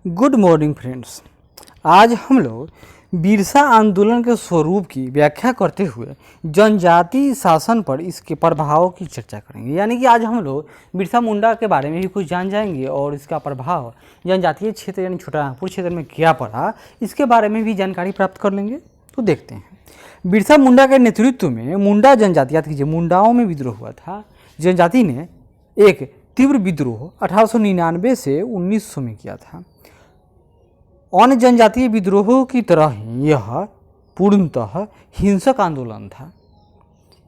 Good morning friends. आज हम लोग बिरसा आंदोलन के स्वरूप की व्याख्या करते हुए जनजाति शासन पर इसके प्रभाव की चर्चा करेंगे। यानी कि आज हम लोग बिरसा मुंडा के बारे में भी कुछ जान जाएंगे और इसका प्रभाव जनजातीय क्षेत्र यानी छोटा नागपुर क्षेत्र में क्या पड़ा, इसके बारे में भी जानकारी प्राप्त कर लेंगे। तो देखते हैं, बिरसा मुंडा के नेतृत्व में मुंडा जनजाति, याद कीजिए मुंडाओं में विद्रोह हुआ था। जनजाति ने एक तीव्र विद्रोह 1899 से 1900 में किया था। अन्य जनजातीय विद्रोहों की तरह ही यह पूर्णतः हिंसक आंदोलन था।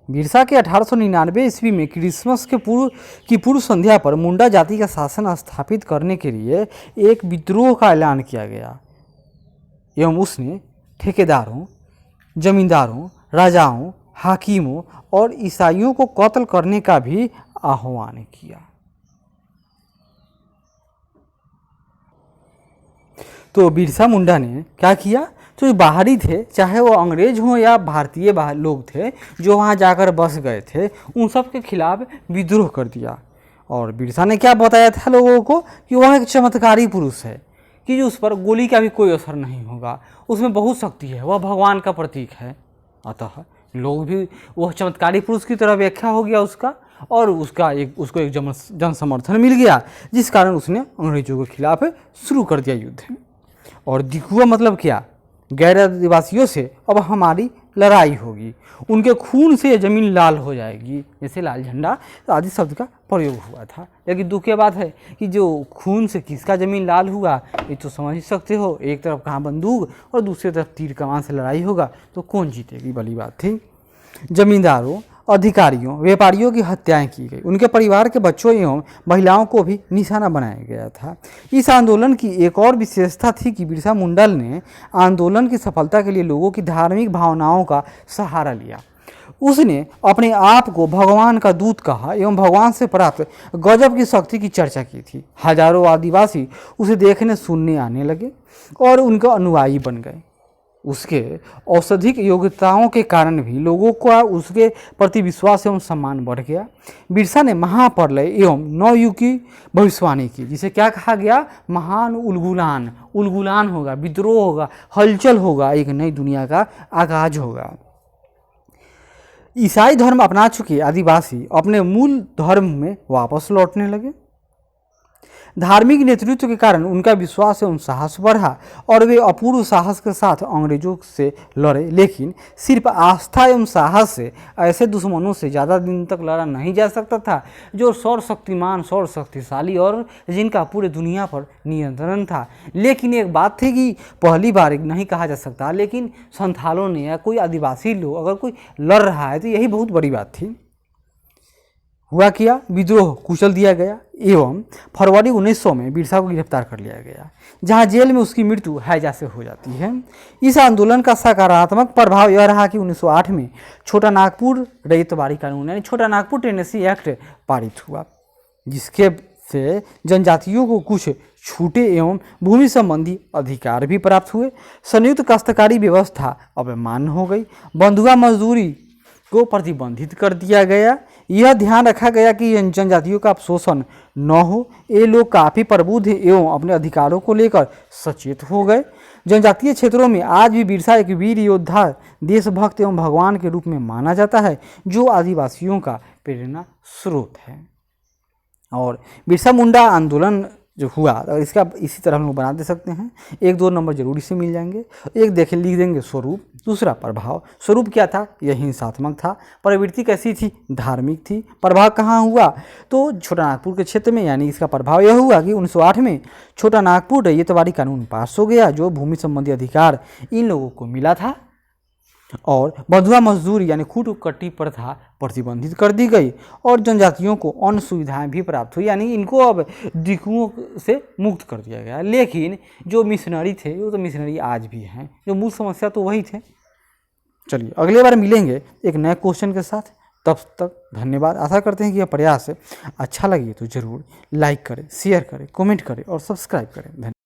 बिरसा के 1899 ईस्वी में क्रिसमस के पूर्व संध्या पर मुंडा जाति का शासन स्थापित करने के लिए एक विद्रोह का ऐलान किया गया एवं उसने ठेकेदारों, जमींदारों, राजाओं, हाकिमों और ईसाइयों को कत्ल करने का भी आह्वान किया। तो बिरसा मुंडा ने क्या किया, तो जो बाहरी थे, चाहे वो अंग्रेज हों या भारतीय लोग थे जो वहाँ जाकर बस गए थे, उन सब के खिलाफ विद्रोह कर दिया। और बिरसा ने क्या बताया था लोगों को कि वह एक चमत्कारी पुरुष है, कि जो उस पर गोली का भी कोई असर नहीं होगा, उसमें बहुत शक्ति है, वह भगवान का प्रतीक है। अतः लोग भी वह चमत्कारी पुरुष की तरह व्याख्या हो गया उसका, और उसको एक जन समर्थन मिल गया, जिस कारण उसने अंग्रेजों के खिलाफ शुरू कर दिया युद्ध। और दिखुआ मतलब क्या, गैर आदिवासियों से अब हमारी लड़ाई होगी, उनके खून से ज़मीन लाल हो जाएगी, जैसे लाल झंडा आदि शब्द का प्रयोग हुआ था। लेकिन दुख की बात है कि जो खून से किसका ज़मीन लाल हुआ ये तो समझ ही सकते हो, एक तरफ कहाँ बंदूक और दूसरी तरफ तीर कमान से लड़ाई होगा तो कौन जीतेगी वाली बात थी। जमींदारों, अधिकारियों, व्यापारियों की हत्याएं की गई, उनके परिवार के बच्चों एवं महिलाओं को भी निशाना बनाया गया था। इस आंदोलन की एक और विशेषता थी कि बिरसा मुंडा ने आंदोलन की सफलता के लिए लोगों की धार्मिक भावनाओं का सहारा लिया। उसने अपने आप को भगवान का दूत कहा एवं भगवान से प्राप्त गजब की शक्ति की चर्चा की थी। हजारों आदिवासी उसे देखने सुनने आने लगे और उनके अनुयायी बन गए। उसके औषधिक योग्यताओं के कारण भी लोगों का उसके प्रति विश्वास एवं सम्मान बढ़ गया। बिरसा ने महाप्रलय एवं नवयुग की भविष्यवाणी की, जिसे क्या कहा गया, महान उलगुलान होगा, विद्रोह होगा, हलचल होगा, एक नई दुनिया का आगाज होगा। ईसाई धर्म अपना चुके आदिवासी अपने मूल धर्म में वापस लौटने लगे। धार्मिक नेतृत्व के कारण उनका विश्वास एवं साहस बढ़ा और वे अपूर्व साहस के साथ अंग्रेजों से लड़े। लेकिन सिर्फ आस्था एवं साहस से ऐसे दुश्मनों से ज़्यादा दिन तक लड़ा नहीं जा सकता था जो सर्वशक्तिमान, सर्वशक्तिशाली और जिनका पूरे दुनिया पर नियंत्रण था। लेकिन एक बात थी कि पहली बार नहीं कहा जा सकता, लेकिन संथालों ने या कोई आदिवासी लोग अगर कोई लड़ रहा है तो यही बहुत बड़ी बात थी। हुआ किया, विद्रोह कुचल दिया गया एवं फरवरी 1900 में बिरसा को गिरफ्तार कर लिया गया, जहां जेल में उसकी मृत्यु हैजा से हो जाती है। इस आंदोलन का सकारात्मक प्रभाव यह रहा कि 1908 में छोटा नागपुर रैयतवाड़ी कानून यानी छोटा नागपुर टेनेसी एक्ट पारित हुआ, जिसके से जनजातियों को कुछ छूटे एवं भूमि संबंधी अधिकार भी प्राप्त हुए। संयुक्त काश्तकारी व्यवस्था अब मान्य हो गई। बंधुआ मजदूरी को प्रतिबंधित कर दिया गया। यह ध्यान रखा गया कि जनजातियों का शोषण न हो। ये लोग काफ़ी प्रबुद्ध एवं अपने अधिकारों को लेकर सचेत हो गए। जनजातीय क्षेत्रों में आज भी बिरसा एक वीर योद्धा, देशभक्त एवं भगवान के रूप में माना जाता है, जो आदिवासियों का प्रेरणा स्रोत है। और बिरसा मुंडा आंदोलन जो हुआ, इसका इसी तरह हम लोग बना दे सकते हैं। 1-2 नंबर जरूरी से मिल जाएंगे। एक देखें, लिख देंगे स्वरूप, दूसरा प्रभाव। स्वरूप क्या था, यह हिंसात्मक था। प्रवृत्ति कैसी थी, धार्मिक थी। प्रभाव कहाँ हुआ, तो छोटा नागपुर के क्षेत्र में, यानी इसका प्रभाव यह हुआ कि 1908 में छोटा नागपुर रैयतवाड़ी कानून पास हो गया, जो भूमि संबंधी अधिकार इन लोगों को मिला था। और बंधुआ मजदूरी यानी खूट कट्टी प्रथा प्रतिबंधित कर दी गई और जनजातियों को अन्य सुविधाएं भी प्राप्त हुई, यानी इनको अब दिकुओं से मुक्त कर दिया गया। लेकिन जो मिशनरी थे वो तो मिशनरी आज भी हैं, जो मूल समस्या तो वही थे। चलिए अगले बार मिलेंगे एक नए क्वेश्चन के साथ। तब तक धन्यवाद। आशा करते हैं कि यह प्रयास अच्छा लगे तो ज़रूर लाइक करें, शेयर करें, कमेंट करें और सब्सक्राइब करें। धन्यवाद।